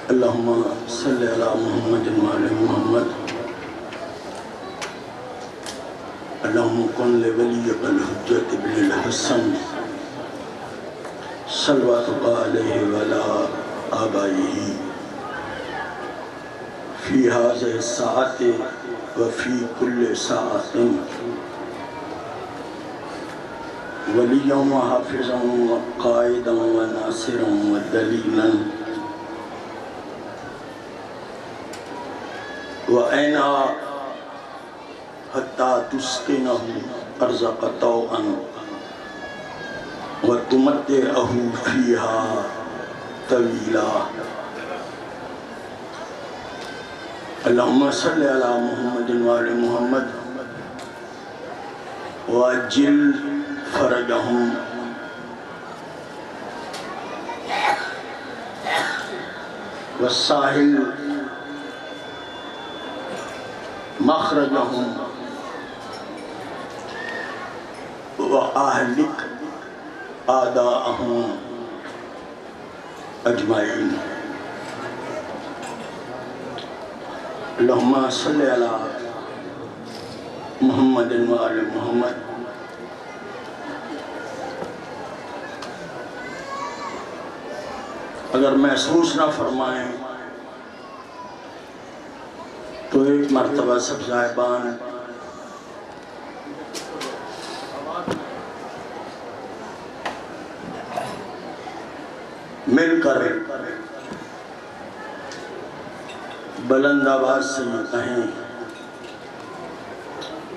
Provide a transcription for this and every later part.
अल्लाहुम्मा सल्लि अला मुहम्मद व आले मुहम्मद। अल्लाहुम्मा कुन लिवलिय्यिकल हुज्जत इब्निल हसन सल्लल्लाहु अलैहि व अला आबाइही फी हाज़िहि साअति व फी कुल्लि साअतिन वलिय्यन व हाफ़िज़न व क़ाइदन व नासिरन व दलीलन व ऐना हत्ता तुस्किनहु अर्ज़क़ तौअन व तुमत्तिअहु फ़ीहा तवीला। अल्लाहुम्मा सल्लि अला मुहम्मदिन व आले मुहम्मद व अज्जिल फ़रजहुम व साहिल मखरजहुम व अहलिक आदाअहुम अजमाइन। अल्लाहुम्मा सल्लि अला मुहम्मदिन व आले मुहम्मद। अगर महसूस ना फरमाएं तो एक मरतबा सब साहिबान मिलकर बुलंद आवाज से ये कहें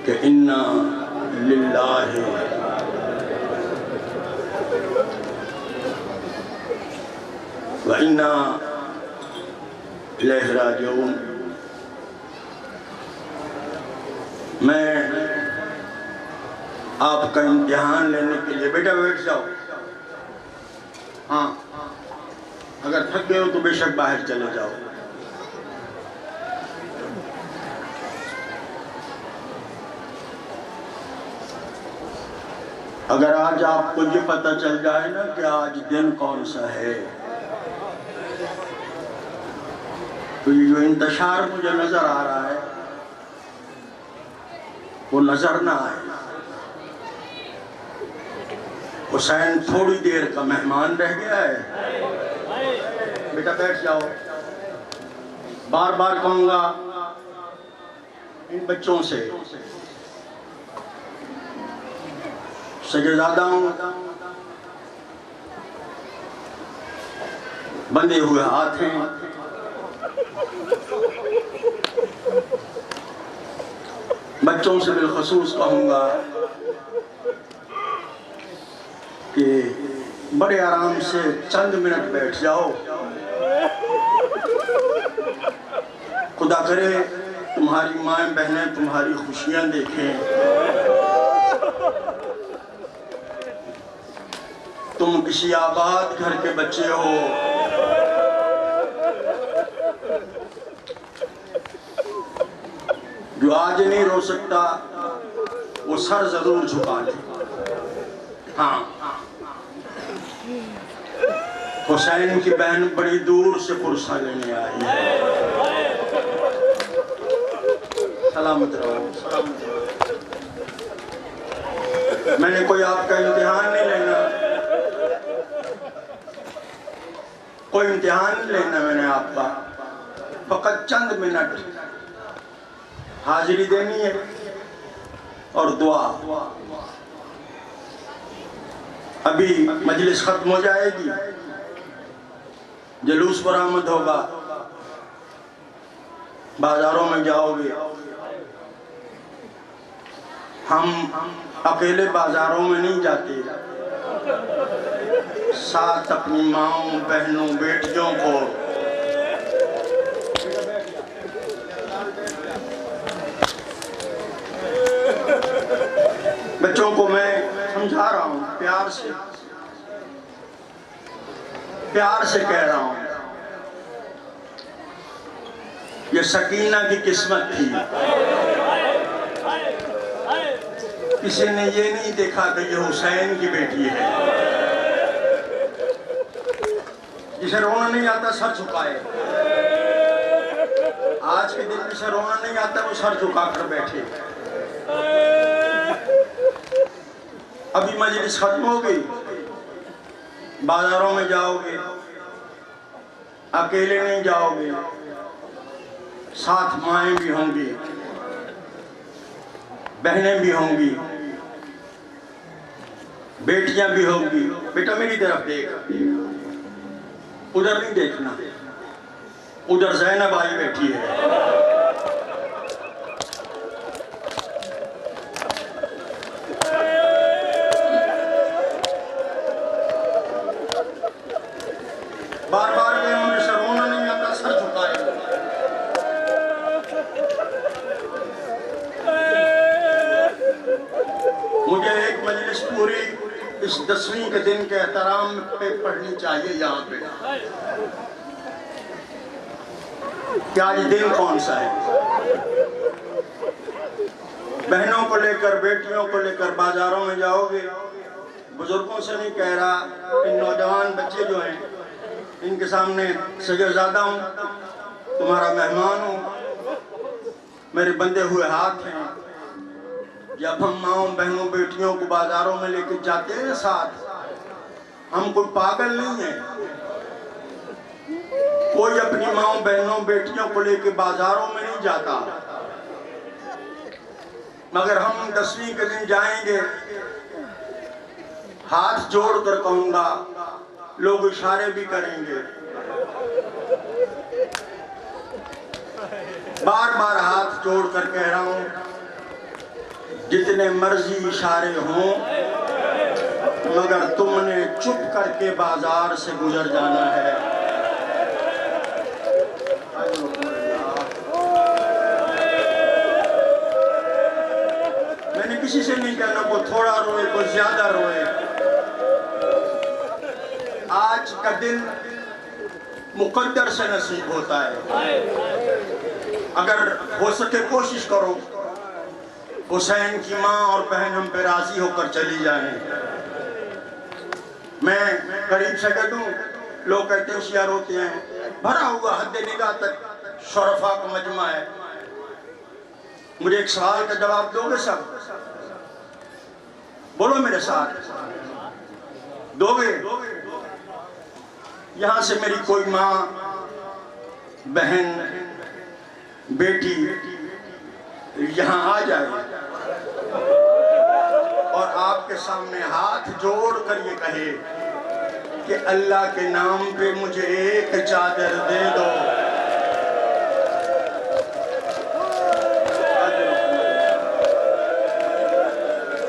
कि इन्ना लिल्लाहि व इन्ना इलैहि राजिऊन। मैं आपका इम्तिहान लेने के लिए, बेटा बैठ जाओ, हाँ अगर थक गए हो तो बेशक बाहर चले जाओ। अगर आज आपको ये पता चल जाए ना कि आज दिन कौन सा है, तो ये जो इंतशार मुझे नजर आ रहा है वो नजर ना आए। हुसैन थोड़ी देर का मेहमान रह गया है। बेटा बैठ जाओ। बार बार कहूंगा इन बच्चों से, सजदादा हूं, बंधे हुए हाथ हैं, बच्चों से बिलखसूस कहूंगा कि बड़े आराम से चंद मिनट बैठ जाओ। खुदा करे तुम्हारी माएं बहनें तुम्हारी खुशियां देखें, तुम किसी आबाद घर के बच्चे हो, जो आज नहीं रो सकता वो सर जरूर झुका ले। हाँ, हुसैन की बहन बड़ी दूर से पुरसा लेने आई है। सलामत रहो, सलामत रहो। मैंने कोई आपका इम्तिहान नहीं लेना, कोई इम्तिहान नहीं लेना मैंने आपका, फकत चंद मिनट हाजिरी देनी है और दुआ। अभी मजलिस खत्म हो जाएगी, जुलूस बरामद होगा, बाजारों में जाओगे। हम अकेले बाजारों में नहीं जाते, साथ अपनी माओं बहनों बेटियों को बच्चों को मैं समझा रहा हूँ, प्यार से कह रहा हूँ। ये सकीना की किस्मत थी, किसी ने ये नहीं देखा कि ये हुसैन की बेटी है। जिसे रोना नहीं आता सर झुकाए। आज के दिन जिसे रोना नहीं आता वो सर झुकाकर बैठे। अभी मजलिस खत्म हो गई, बाजारों में जाओगे, अकेले नहीं जाओगे, साथ माएँ भी होंगी, बहनें भी होंगी, बेटियां भी होंगी। बेटा मेरी तरफ देख, उधर नहीं देखना, उधर ज़ैनब आई बैठी है। बार बार में मुझे से रोना नहीं आता, सर झुकाए। मुझे एक मजलिस पूरी इस 10वीं के दिन के एहतराम पे पढ़नी चाहिए यहाँ पे कि आज दिन कौन सा है। बहनों को लेकर, बेटियों को लेकर बाजारों में जाओगे, बुजुर्गों से नहीं कह रहा, इन नौजवान बच्चे जो हैं इनके सामने सजरज़ादा हूँ, तुम्हारा मेहमान हूँ, मेरे बंधे हुए हाथ हैं। जब हम माओं बहनों बेटियों को बाजारों में लेकर जाते हैं साथ, हम कोई पागल नहीं है। कोई अपनी माओं बहनों बेटियों को लेकर बाजारों में नहीं जाता, मगर हम 10वीं के दिन जाएंगे, हाथ जोड़कर कहूंगा, लोग इशारे भी करेंगे, बार बार हाथ जोड़कर कह रहा हूं, जितने मर्जी इशारे हों, मगर तुमने चुप करके बाजार से गुजर जाना है। मैंने किसी से नहीं कहना को थोड़ा रोए, को ज्यादा रोए। आज का दिन मुकद्दर से नसीब होता है। अगर हो सके कोशिश करो हुसैन की माँ और बहन हम पे राजी होकर चली जाएं। मैं करीब से कह दूं, लोग कहते हैं होशियार होते हैं, भरा हुआ हद निगाह तक शरफा का मजमा है। मुझे एक सवाल का जवाब दोगे सब? बोलो मेरे साथ, दोगे? यहां से मेरी कोई माँ, बहन, बेटी यहां आ जाए और आपके सामने हाथ जोड़कर ये कहे कि अल्लाह के नाम पे मुझे एक चादर दे दो।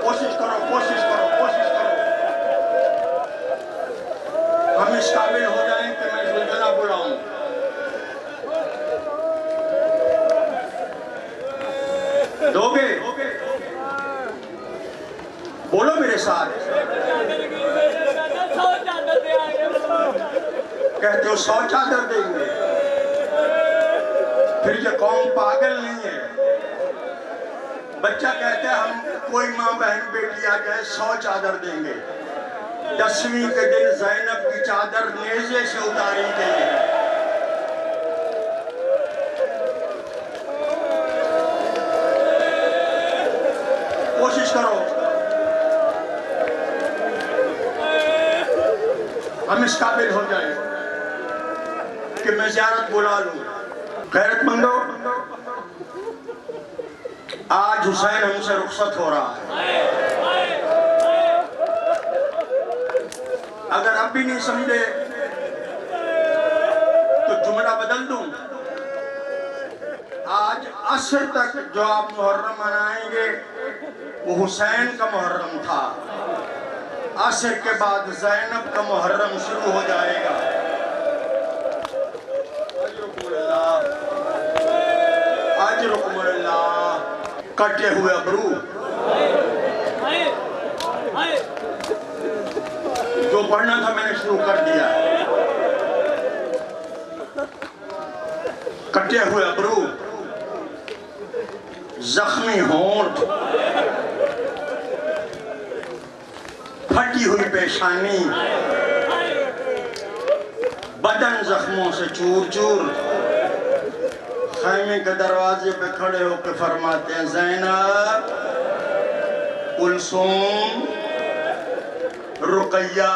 कोशिश करो, कोशिश करो, कोशिश करो। हम इस काबिल हो जाएं कि मैं जुलझला बुलाऊं। दोगे? बोलो मेरे साथ। कहते हो 100 चादर देंगे? फिर ये कौम पागल नहीं है। बच्चा कहता है हम कोई माँ बहन बेटी आ जाए 100 चादर देंगे। 10वीं के दिन ज़ैनब की चादर नेज़े से उतारी गई है। कोशिश करो, हम इस काबिल हो जाए कि मैं ज़ियारत बुला लूं। गैरतमंदो, आज हुसैन हमसे रुखसत हो रहा है। अगर अब भी नहीं समझे तो जुमला बदल दूं। आज असर तक जो आप मुहर्रम मनाएंगे वो हुसैन का मुहर्रम था। असर के बाद ज़ैनब का मुहर्रम शुरू हो जाएगा। अजरुकुमुल्लाह। कटे हुए अबरू जो पढ़ना था मैंने शुरू कर दिया। कटे हुए अबरू, जख्मी होंठ, फटी हुई पेशानी, बदन जख्मों से चूर चूर। खैमे के दरवाजे पे खड़े होकर फरमाते हैं, ज़ैनब, कुलसूम, रुकैया,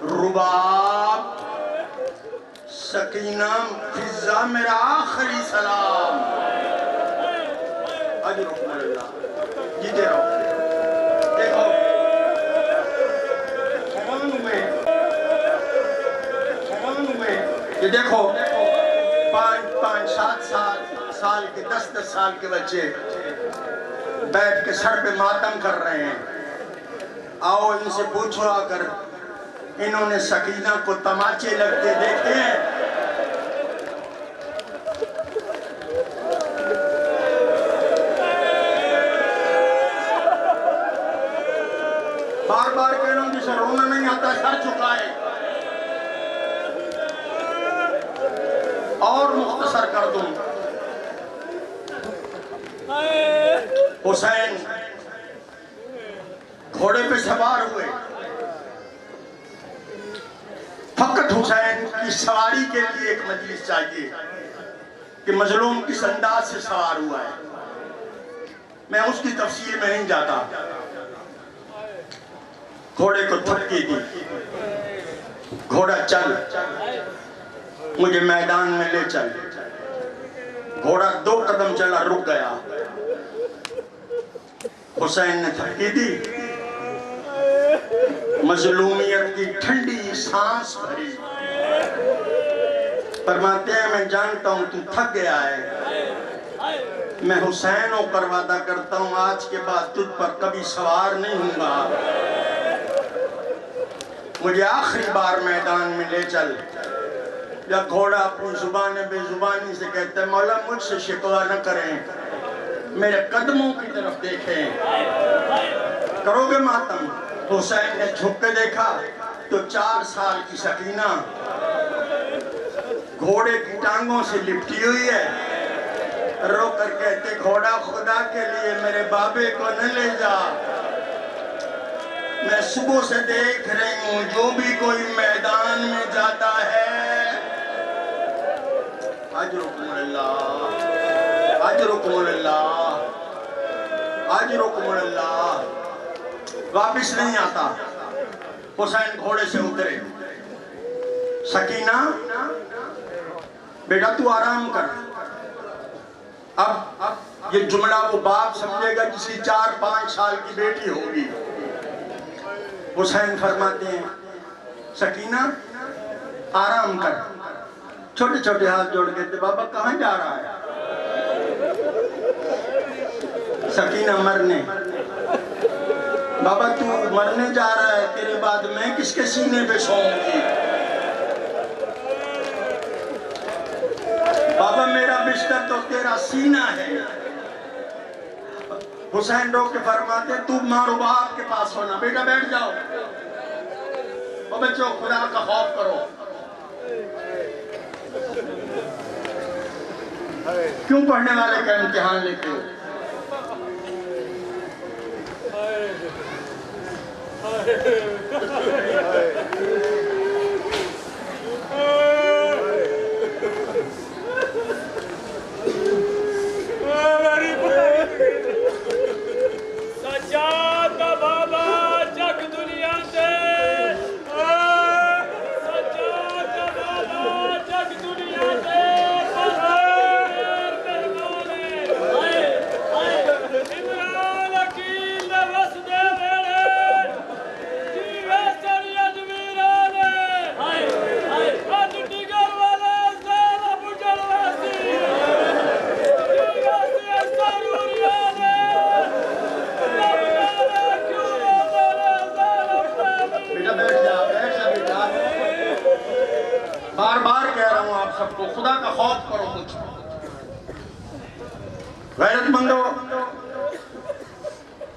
रुबाब, सकीना, फिजा, मेरा आखिरी सलाम। जीते रहो। देखो ये देखो 5-5, 7 साल के 10-10 साल के बच्चे बैठ के सर पे मातम कर रहे हैं। आओ इनसे पूछो आकर, इन्होंने सकीना को तमाचे लगते देखे हैं? बार बार कह रहा हूं, जिसे रोना नहीं आता सर झुकाए। और मुख्तसर कर दूं, हुसैन घोड़े पे सवार हुए। फकत हुसैन की सवारी के लिए एक मजलिस चाहिए कि मजलूम किस अंदाज से सवार हुआ है। मैं उसकी तफसील में नहीं जाता। घोड़े को थपकी दी, घोड़ा चल, मुझे मैदान में ले चल। घोड़ा 2 कदम चला, रुक गया। हुसैन ने थपकी दी, मजलूमियत की ठंडी सांस भरी। फरमाते हैं, मैं जानता हूं तू थक गया है, मैं हुसैन होकर वादा करता हूं आज के बाद तुझ पर कभी सवार नहीं हूंगा। मुझे आखिरी बार मैदान में ले चल। जब घोड़ा अपनी जुबान बेजुबानी से कहता है, मौला मुझसे शिकवा न करें, मेरे कदमों की तरफ देखें, करोगे मातम? हुसैन ने झुक के देखा तो 4 साल की सकीना घोड़े की टांगों से लिपटी हुई है। रो कर कहते, घोड़ा खुदा के लिए मेरे बाबे को न ले जा। मैं सुबह से देख रही हूं, जो भी कोई मैदान में जाता है, अजरुकुमुल्लाह, अजरुकुमुल्लाह, अजरुकुमुल्लाह, वापिस नहीं आता। हुसैन घोड़े से उतरे। सकीना, बेटा तू आराम कर। अब ये जुमला वो बाप समझेगा जिसकी 4-5 साल की बेटी होगी। हुसैन फरमाते हैं, सकीना आराम कर। छोटे छोटे हाथ जोड़ के, बाबा कहाँ जा रहा है? सकीना, मरने। बाबा तू मरने जा रहा है, तेरे बाद मैं किसके सीने पे सोऊंगी? बाबा मेरा बिस्तर तो तेरा सीना है। हुसैन रोक के फरमाते, तू मारो बाप के पास होना। बेटा बैठ जाओ। और बच्चों, खुदा का खौफ करो। क्यों पढ़ने वाले का इम्तिहान लेते हो? बार बार कह रहा हूं आप सबको, खुदा का खौफ करो। कुछ गैरतमंदो,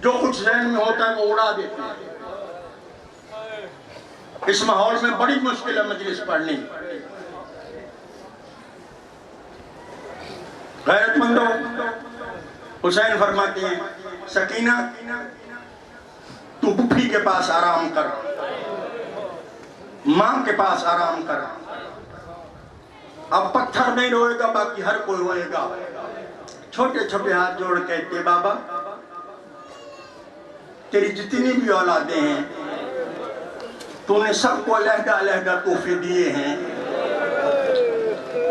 जो कुछ जहन में होता है वो उड़ा देते हैं। इस माहौल में बड़ी मुश्किल है मजलिस पढ़नी। गैरतमंदो, हुसैन फरमाते हैं, सकीना तू बुफी के पास आराम कर। माँ के पास आराम कर। अब पत्थर नहीं रोएगा, बाकी हर कोई रोएगा। छोटे छोटे हाथ जोड़ कहते बाबा तेरी जितनी भी औलादे हैं तूने सबको अलहदा अलहदा तोहफे दिए हैं,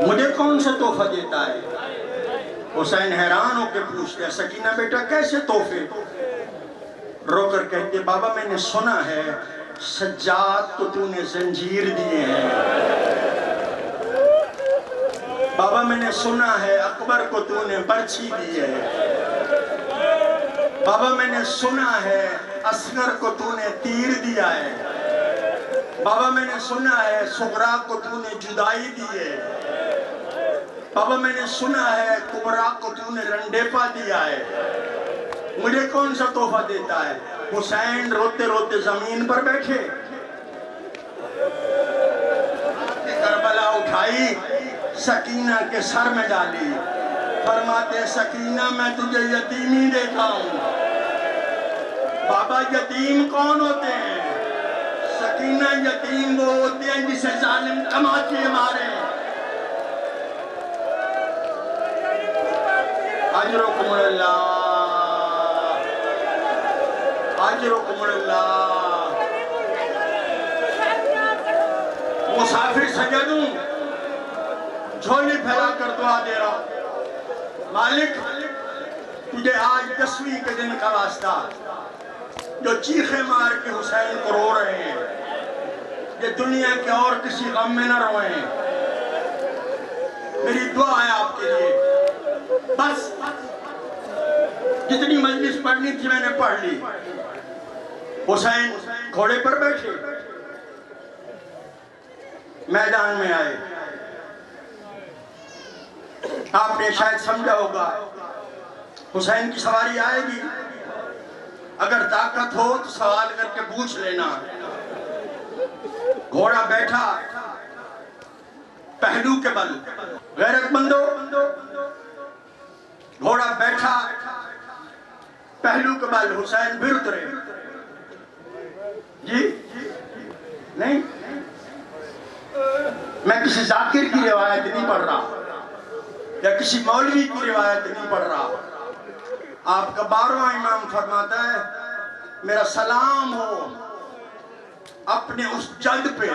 मुझे कौन सा तोहफा देता है? हुसैन हैरान होकर पूछते सकीना बेटा कैसे तोहफे? रोकर कहते बाबा मैंने सुना है सज्जाद को तूने जंजीर दिए हैं, बाबा मैंने सुना है अकबर को तूने बर्छी दी है, बाबा मैंने सुना है असगर को तूने तीर दिया है, बाबा मैंने सुना है सुगरा को तूने जुदाई दी है, बाबा मैंने सुना है कुबरा को तूने रंडेपा दिया है, मुझे कौन सा तोहफा देता है? हुसैन रोते रोते जमीन पर बैठे, करबला उठाई सकीना के सर में डाली, फरमाते सकीना मैं तुझे यतीमी देखा हूं। बाबा यतीम कौन होते हैं? सकीना यतीम वो होते हैं जिसे जालिम तमाचे मारे। अजरुकुमुल्लाह अजरुकुमुल्लाह। मुसाफिर सजदूं झोली फैलाकर दुआ दे रहा हूं, मालिक तुझे आज 10वीं के दिन का वास्ता, जो चीखे मार के हुसैन को रो रहे हैं, ये दुनिया के और किसी गम में न रोए, मेरी दुआ है आपके लिए। बस जितनी मजलिस पढ़नी थी मैंने पढ़ ली। हुसैन घोड़े पर बैठे मैदान में आए। आपने शायद समझा होगा हुसैन की सवारी आएगी, अगर ताकत हो तो सवाल करके पूछ लेना। घोड़ा बैठा पहलू के बल, गैरतमंदो घोड़ा बैठा पहलू के बल, हुसैन फिर उतरे। जी नहीं, मैं किसी जाकिर की रिवायत नहीं पढ़ रहा या किसी मौलवी की रिवायत नहीं पढ़ रहा। आपका 12वां इमाम फरमाता है मेरा सलाम हो अपने उस जद पे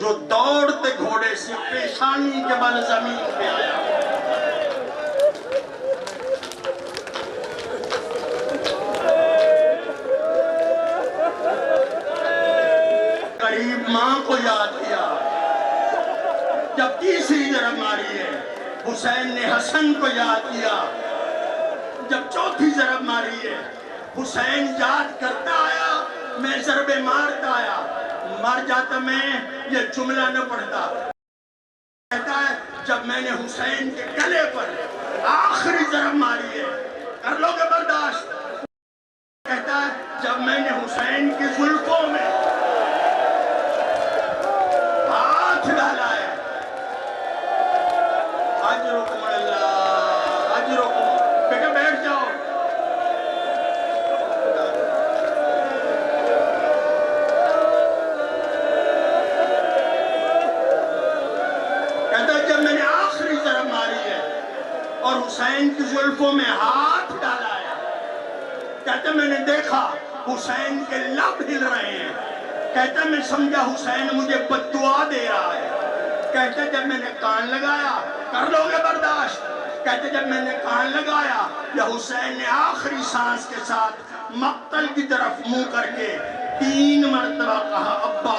जो दौड़ते घोड़े से पेशानी के बल जमीन पे आया। गरीब मां को याद किया। जब तीसरी जरब मारी है हुसैन ने हसन को याद किया। जब चौथी जरब मारी है हुसैन याद करता आया, मैं जरबे मारता आया। मर जाता मैं ये जुमला न पढ़ता। कहता है जब मैंने हुसैन के गले पर आखिरी जरब मारी है, कर लोगे बर्दाश्त? कहता है जब मैंने हुसैन की जुल्फों में हाथ डाला है। बेटा बैठ जाओ। कहता जब मैंने आखिरी जरब मारी है और हुसैन की जुल्फों में हाथ डाला है, कहता मैंने देखा हुसैन के लब हिल रहे हैं। कहता मैं समझा हुसैन मुझे बद्दुआ दे रहा है। कहते जब मैंने कान लगाया, कर लोगे बर्दाश्त? कहते जब मैंने कान लगाया या हुसैन ने आखिरी सांस के साथ मक्तल की तरफ मुंह करके 3 मरतबा कहा अब्बा